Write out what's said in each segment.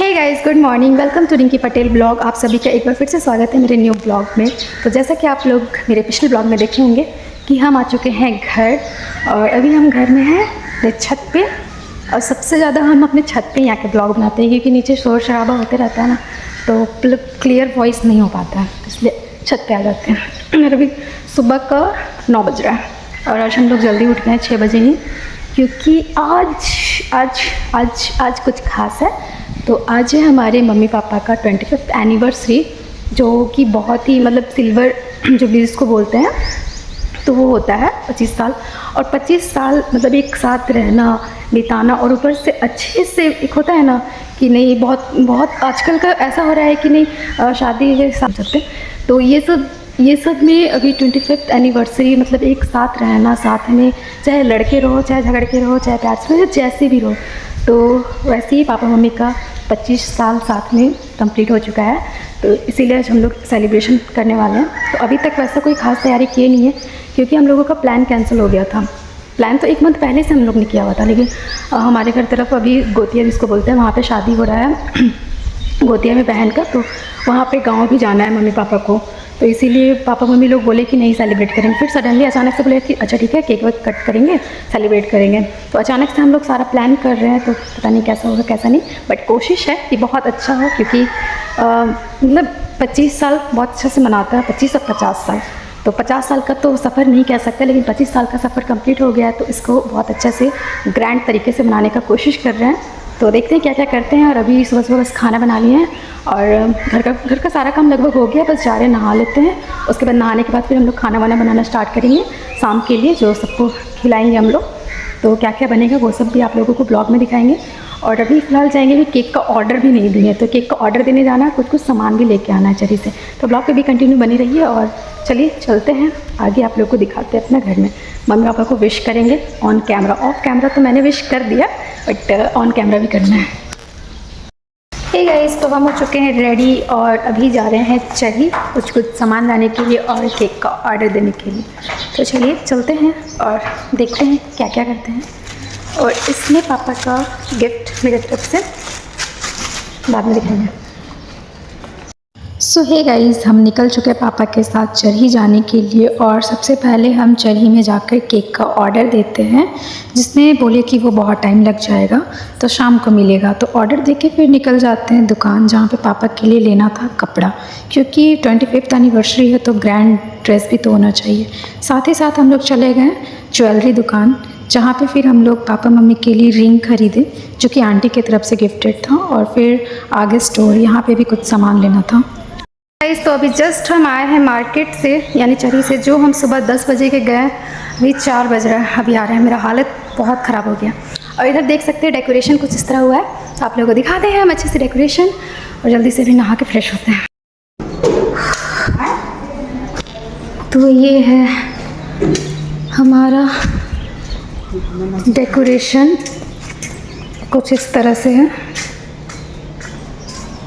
Hey guys, good morning. Welcome to Rinki Patel blog. आप सभी का एक बार फिर से स्वागत है मेरे न्यू ब्लॉग में। तो जैसा कि आप लोग मेरे पिछले ब्लॉग में देखे होंगे कि हम आ चुके हैं घर, और अभी हम घर में हैं छत पे। और सबसे ज़्यादा हम अपने छत पे यहाँ के ब्लॉग बनाते हैं क्योंकि नीचे शोर शराबा होते रहता है ना, तो क्लियर वॉइस नहीं हो पाता है, इसलिए छत पे आ जाते हैं। मेरा अभी सुबह का 9 बज रहा है और आज हम लोग जल्दी उठ गए हैं 6 बजे ही, क्योंकि आज कुछ खास है। तो आज है हमारे मम्मी पापा का 25th एनिवर्सरी, जो कि बहुत ही मतलब सिल्वर जुबली जिसको बोलते हैं, तो वो होता है 25 साल। और 25 साल मतलब एक साथ रहना, बिताना, और ऊपर से अच्छे से एक होता है ना कि नहीं, बहुत आजकल का ऐसा हो रहा है कि नहीं शादी के साथ सकते। तो ये सब में अभी 25th एनिवर्सरी मतलब एक साथ रहना, साथ में चाहे लड़के रहो, चाहे झगड़ के रहो, चाहे प्यार से रहो, जैसे भी रहो। तो वैसे ही पापा मम्मी का 25 साल साथ में कंप्लीट हो चुका है, तो इसीलिए आज हम लोग सेलिब्रेशन करने वाले हैं। तो अभी तक वैसा कोई ख़ास तैयारी किए नहीं है क्योंकि हम लोगों का प्लान कैंसिल हो गया था। प्लान तो 1 मंथ पहले से हम लोग ने किया हुआ था, लेकिन हमारे घर तरफ अभी गोतिया जिसको बोलते हैं वहाँ पे शादी हो रहा है गोतिया में बहन का, तो वहाँ पे गांव भी जाना है मम्मी पापा को। तो इसीलिए पापा मम्मी लोग बोले कि नहीं सेलिब्रेट करेंगे। फिर सडनली अचानक से बोले कि अच्छा ठीक है, केक वेक कट करेंगे, सेलिब्रेट करेंगे। तो अचानक से हम लोग सारा प्लान कर रहे हैं, तो पता नहीं कैसा होगा कैसा नहीं, बट कोशिश है कि बहुत अच्छा हो, क्योंकि मतलब 25 साल बहुत अच्छे से मनाता है, 25 और 50 साल। तो 50 साल का तो सफ़र नहीं कह सकते, लेकिन 25 साल का सफ़र कंप्लीट हो गया है, तो इसको बहुत अच्छे से ग्रैंड तरीके से मनाने का कोशिश कर रहे हैं। तो देखते हैं क्या क्या करते हैं। और अभी सुबह सुबह बस खाना बना लिए हैं और घर का सारा काम लगभग हो गया, बस जा रहे हैं नहा लेते हैं। उसके बाद नहाने के बाद फिर हम लोग खाना वाना बनाना स्टार्ट करेंगे शाम के लिए, जो सबको खिलाएंगे हम लोग। तो क्या क्या बनेगा वो सब भी आप लोगों को ब्लॉग में दिखाएंगे। और अभी फ़िलहाल जाएंगे कि केक का ऑर्डर भी नहीं दिए, तो केक का ऑर्डर देने जाना है, कुछ सामान भी लेके आना है चरी से। तो ब्लॉग पे भी कंटिन्यू बनी रहिए। और चलिए चलते हैं आगे, आप लोग को दिखाते हैं अपने घर में। मम्मी पापा को विश करेंगे ऑन कैमरा। ऑफ कैमरा तो मैंने विश कर दिया, बट ऑन कैमरा भी करना है। हे गाइस, तो हम हो चुके हैं रेडी और अभी जा रहे हैं चरी कुछ सामान लाने के लिए और केक का ऑर्डर देने के लिए। तो चलिए चलते हैं और देखते हैं क्या क्या करते हैं। और इसमें पापा का गिफ्ट मेरे तरफ से बाद में दिखाएंगे। सो हे गाइस, हम निकल चुके हैं पापा के साथ चरही जाने के लिए। और सबसे पहले हम चरही में जाकर केक का ऑर्डर देते हैं, जिसमें बोले कि वो बहुत टाइम लग जाएगा, तो शाम को मिलेगा। तो ऑर्डर देके फिर निकल जाते हैं दुकान जहाँ पे पापा के लिए लेना था कपड़ा, क्योंकि 25th एनिवर्सरी है तो ग्रैंड ड्रेस भी तो होना चाहिए। साथ ही साथ हम लोग चले गए ज्वेलरी दुकान, जहाँ पे फिर हम लोग पापा मम्मी के लिए रिंग खरीदे, जो कि आंटी की तरफ से गिफ्टेड था। और फिर आगे स्टोर, यहाँ पे भी कुछ सामान लेना था। तो अभी जस्ट हम आए हैं मार्केट से, यानी चरी से, जो हम सुबह 10 बजे के गए, अभी 4 बज रहा है, अभी आ रहे हैं। मेरा हालत बहुत ख़राब हो गया। और इधर देख सकते हैं डेकोरेशन कुछ इस तरह हुआ है, तो आप लोगों को दिखाते हैं हम अच्छे से डेकोरेशन। और जल्दी से भी नहा के फ्रेश होते हैं। तो ये है हमारा डेकोरेशन, कुछ इस तरह से है।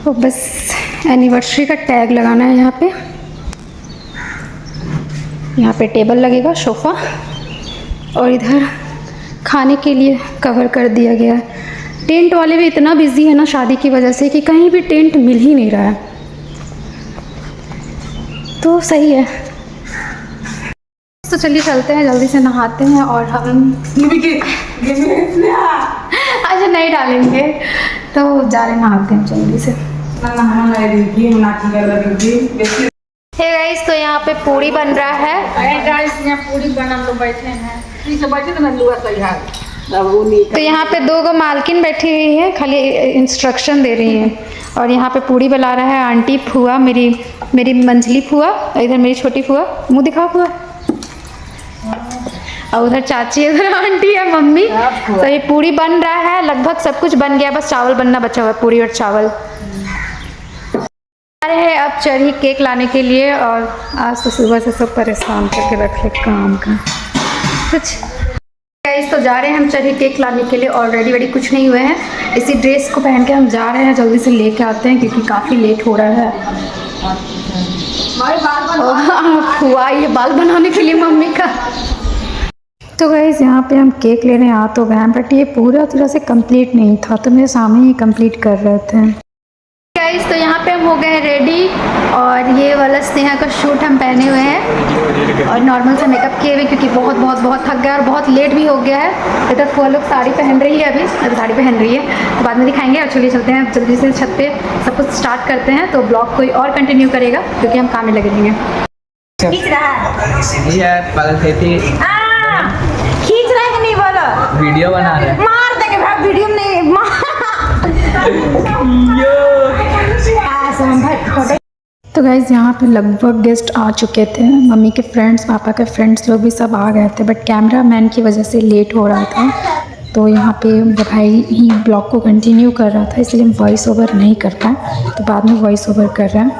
तो बस एनिवर्सरी का टैग लगाना है यहाँ पे टेबल लगेगा, सोफ़ा, और इधर खाने के लिए कवर कर दिया गया है। टेंट वाले भी इतना बिजी है ना शादी की वजह से कि कहीं भी टेंट मिल ही नहीं रहा है, तो सही है। तो चलिए चलते हैं, जल्दी से नहाते हैं। और हम अच्छा नहीं डालेंगे, तो जा रहे नहाते हैं जल्दी से। हे गाइस, तो यहाँ पे पूरी बन रहा है। पूरी बना लोग बैठे हैं, तो यहाँ पे 2 मालकिन बैठी हुई है, खाली इंस्ट्रक्शन दे रही हैं। और यहाँ पे पूरी बना रहा है आंटी, फुआ, मेरी मंझली फुआ, इधर मेरी छोटी फुआ, मुँह दिखाओ फुआ, और उधर चाची, इधर आंटी है, मम्मी। तो ये पूरी बन रहा है, लगभग सब कुछ बन गया, बस चावल बनना बचा हुआ है, पूरी और चावल। आ रहे हैं अब चरही केक लाने के लिए। और आज तो सुबह से सब परेशान करके रखे काम का कुछ। गाइस, तो जा रहे हैं हम चरही केक लाने के लिए, और रेडी कुछ नहीं हुए हैं। इसी ड्रेस को पहन के हम जा रहे हैं, जल्दी से लेके आते हैं क्योंकि काफ़ी लेट हो रहा है। हुआ ये बाल बनाने के लिए मम्मी का। तो गाइस, यहाँ पे हम केक लेने आ तो गए, बट ये पूरा तरह से कंप्लीट नहीं था, तो मेरे सामने ही कंप्लीट कर रहे थे। गाइस, तो यहाँ पे हम हो गए रेडी और ये वाला स्नेहा का शूट हम पहने हुए हैं और नॉर्मल सा मेकअप किए हुए क्योंकि बहुत थक गया और बहुत लेट भी हो गया है। इधर वो लोग साड़ी पहन रही है, अभी साड़ी पहन रही है तो बाद में दिखाएंगे। और चलिए चलते हैं जल्दी से छत पे, सब कुछ स्टार्ट करते हैं। तो ब्लॉग कोई और कंटिन्यू करेगा क्योंकि हम काम में लगे रहेंगे। खींच रहा है ये पागल थे थी खींच रहा है, नहीं बोलो वीडियो बना रहे हैं। मार देंगे भाई, वीडियो में नहीं फोटो। तो गाइज़ यहाँ पे लगभग गेस्ट आ चुके थे, मम्मी के फ्रेंड्स, पापा के फ्रेंड्स लोग भी सब आ गए थे, बट कैमरा मैन की वजह से लेट हो रहा था। तो यहाँ पे भाई ही ब्लॉग को कंटिन्यू कर रहा था, इसलिए हम वॉइस ओवर नहीं कर पाए, तो बाद में वॉइस ओवर कर रहे हैं।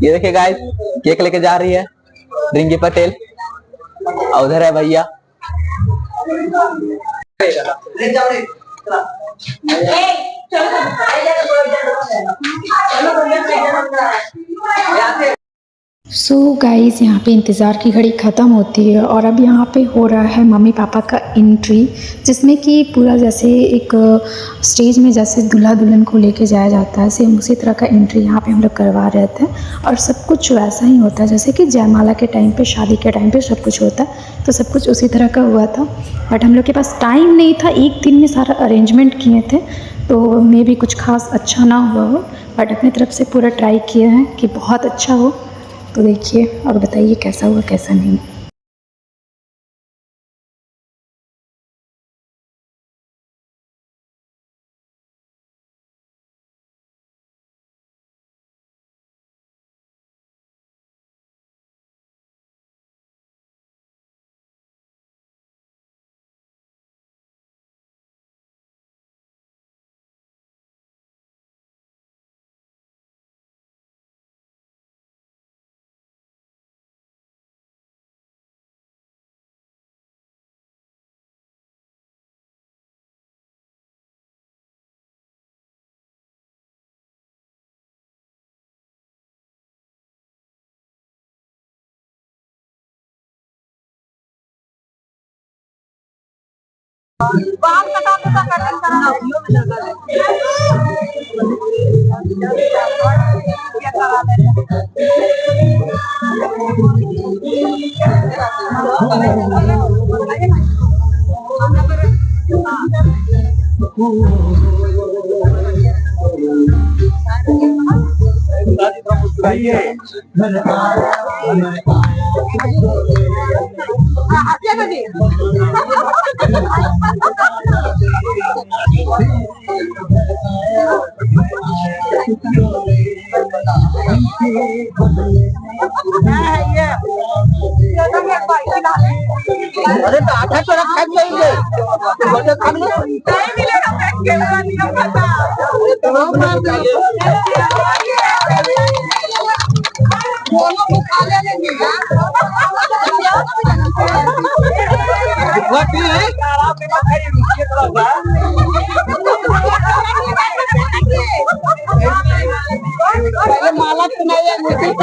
ये देखिए गाइस, केक लेके जा रही है रिंकी पटेल और उधर है भैया। सो गाइज़ यहाँ पे इंतज़ार की घड़ी ख़त्म होती है और अब यहाँ पे हो रहा है मम्मी पापा का एंट्री, जिसमें कि पूरा जैसे एक स्टेज में जैसे दूल्हा दुल्हन को लेके जाया जाता है, सेम उसी तरह का एंट्री यहाँ पे हम लोग करवा रहे थे। और सब कुछ वैसा ही होता है जैसे कि जयमाला के टाइम पे, शादी के टाइम पे सब कुछ होता है, तो सब कुछ उसी तरह का हुआ था। बट हम लोग के पास टाइम नहीं था, एक दिन में सारा अरेंजमेंट किए थे, तो मे भी कुछ खास अच्छा ना हुआ हो, बट अपनी तरफ से पूरा ट्राई किए हैं कि बहुत अच्छा हो। तो देखिए और बताइए कैसा हुआ कैसा नहीं। बाल कटा कटा कटिंग करना वीडियो में लगा अरे तो आधा तो रखा जाएंगे माला सुनाइए, मुझे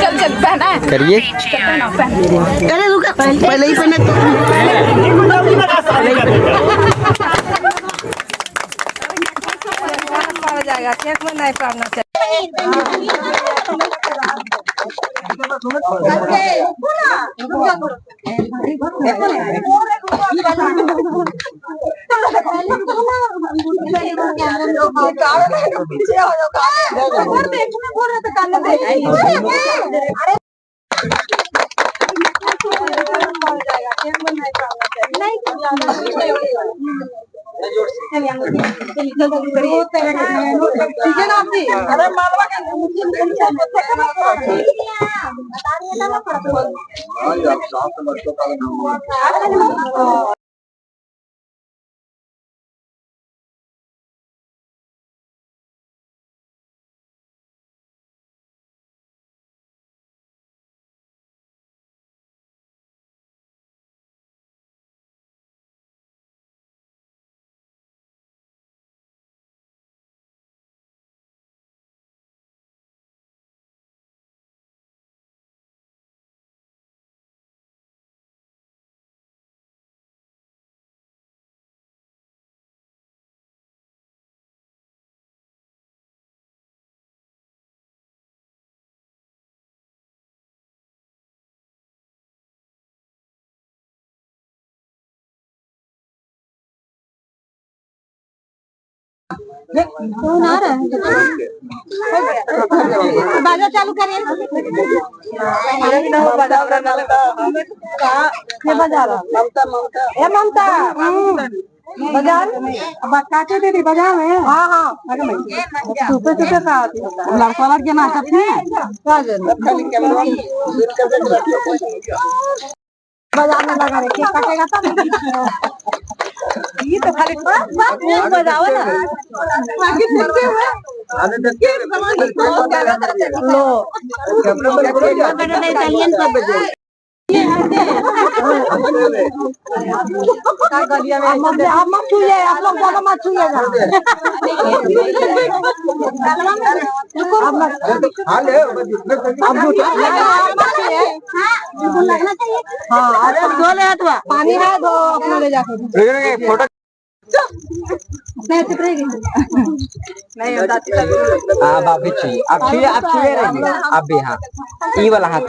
चल चल पहना है करिए। अरे रुका, पहले ही पहना तो पड़ जाएगा, केक में नहीं पड़ना चाहिए। पीछे हो जाओ देखने बोल रहे थे काले अरे अरे मालवा कौन आ रहा है बाजा चालू करिए बजा रहा ममता बाजार काटे दे रही बाजार में हाँ हाँ छुपे छुपे का लड़का लड़ के नाचत है बाजार में लगा रहे काटेगा तब ये तो खाली बजाओ ना आगे देखते हुए लो इटालियन सब बजे आप मत छूइए आप लोग दोनों मत छूइएगा हाँ दो ले अथवा पानी है दो अपना ले जाकर फोटो नहीं आप भी छुइए आप छुइए रहेंगे आप भी हाँ ई वाला हाथ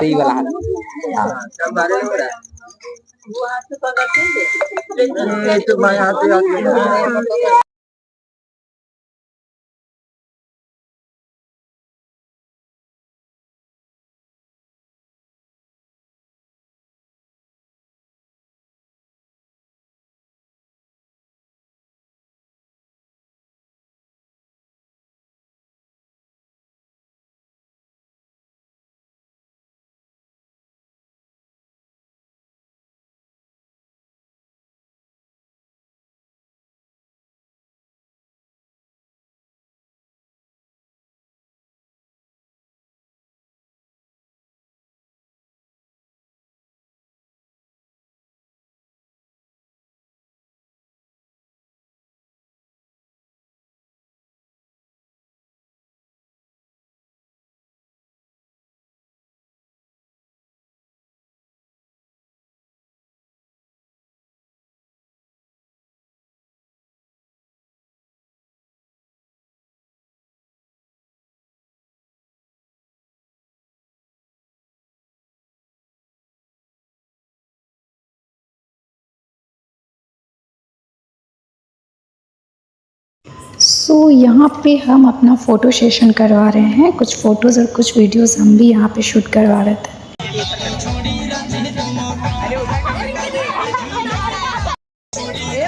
सो यहाँ पे हम अपना फ़ोटो सेशन करवा रहे हैं, कुछ फ़ोटोज़ और कुछ वीडियोज़ हम भी यहाँ पे शूट करवा रहे थे।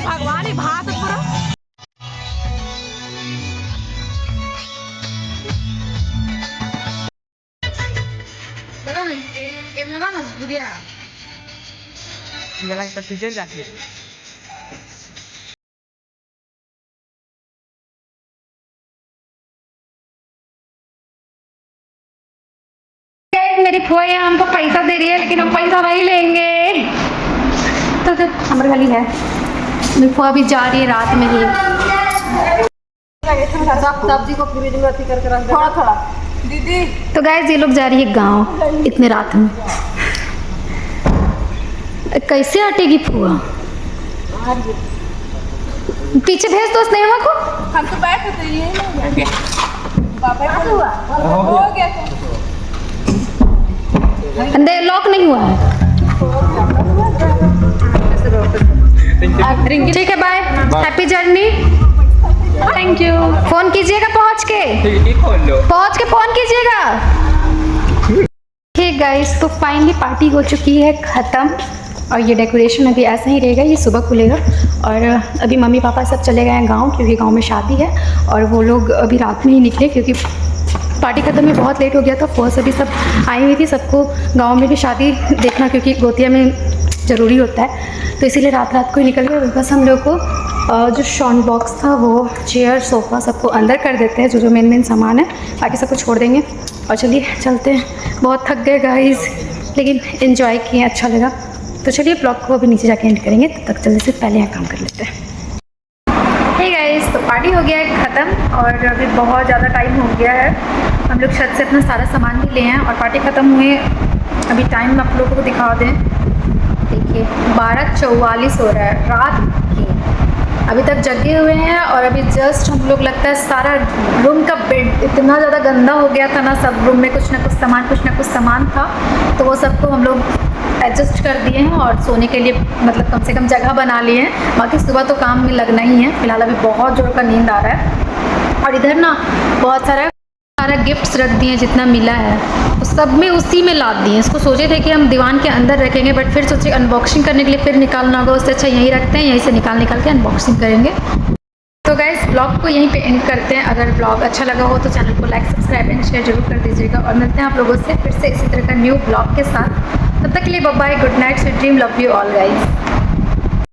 भगवान भात पूरा मेरी फुआ हमको पैसा दे रही है लेकिन हम पैसा नहीं लेंगे। तो हमारे वाली है मेरी फुआ भी जा रही है रात में ही। सब्जी को फ्रिज में रखी करके रख थोड़ा थोड़ा दीदी। तो गाइस ये लोग जा रही है गांव इतने रात में। कैसे हटेगी फुआ? पीछे भेज दो स्नेहा को। हम तो बैठे थे ये पापा हुआ हो गया अंदर लॉक नहीं हुआ है। ठीक है bye, happy journey. Thank you. Phone कीजिएगा पहुंच के, पहुंच के फोन कीजिएगा। ठीक गाइस, तो फाइनली पार्टी हो चुकी है ख़त्म और ये डेकोरेशन अभी ऐसा ही रहेगा, ये सुबह खुलेगा। और अभी मम्मी पापा सब चले गए हैं गांव, क्योंकि गांव में शादी है और वो लोग अभी रात में ही निकले, क्योंकि पार्टी ख़त्म में बहुत लेट हो गया था। फर्स्ट अभी सब आई हुई थी, सबको गांव में भी शादी देखना क्योंकि गोतिया में ज़रूरी होता है, तो इसीलिए रात रात को ही निकल गए। बस हम लोग को जो साउंड बॉक्स था, वो चेयर सोफ़ा सबको अंदर कर देते हैं, जो मेन सामान है, बाकी सबको छोड़ देंगे। और चलिए चलते हैं, बहुत थक गए गाइस, लेकिन इन्जॉय किए, अच्छा लगा। तो चलिए ब्लॉग को अभी नीचे जाके एंड करेंगे, तब तक जल्दी से पहले यहाँ काम कर लेते हैं। हे गाइस, तो पार्टी हो गया है ख़त्म और अभी बहुत ज़्यादा टाइम हो गया है। हम लोग छत से अपना सारा सामान भी ले हैं और पार्टी ख़त्म हुए अभी टाइम आप लोगों को दिखा दें। देखिए 12:44 हो रहा है रात की, अभी तक जगे हुए हैं। और अभी जस्ट हम लोग, लगता है सारा रूम का बेड इतना ज़्यादा गंदा हो गया था ना, सब रूम में कुछ ना कुछ सामान था, तो वो सबको हम लोग एडजस्ट कर दिए हैं और सोने के लिए मतलब कम से कम जगह बना लिए हैं। बाकी सुबह तो काम में लगना ही है। फिलहाल अभी बहुत ज़ोर का नींद आ रहा है और इधर ना बहुत सारा गिफ्ट्स रख दिए, जितना मिला है तो सब में उसी में लाद दिए। इसको सोचे थे कि हम दीवान के अंदर रखेंगे, बट फिर सोचे अनबॉक्सिंग करने के लिए फिर निकालना होगा, उससे अच्छा यहीं रखते हैं, यहीं से निकाल के अनबॉक्सिंग करेंगे। तो गाइस ब्लॉग को यहीं पे एंड करते हैं। अगर ब्लॉग अच्छा लगा हो तो चैनल को लाइक, सब्सक्राइब एंड शेयर जरूर कर दीजिएगा और मिलते हैं आप लोगों से फिर से इसी तरह का न्यू ब्लॉग के साथ। तब तक के लिए bye bye, good night, sweet dream, love you all guys.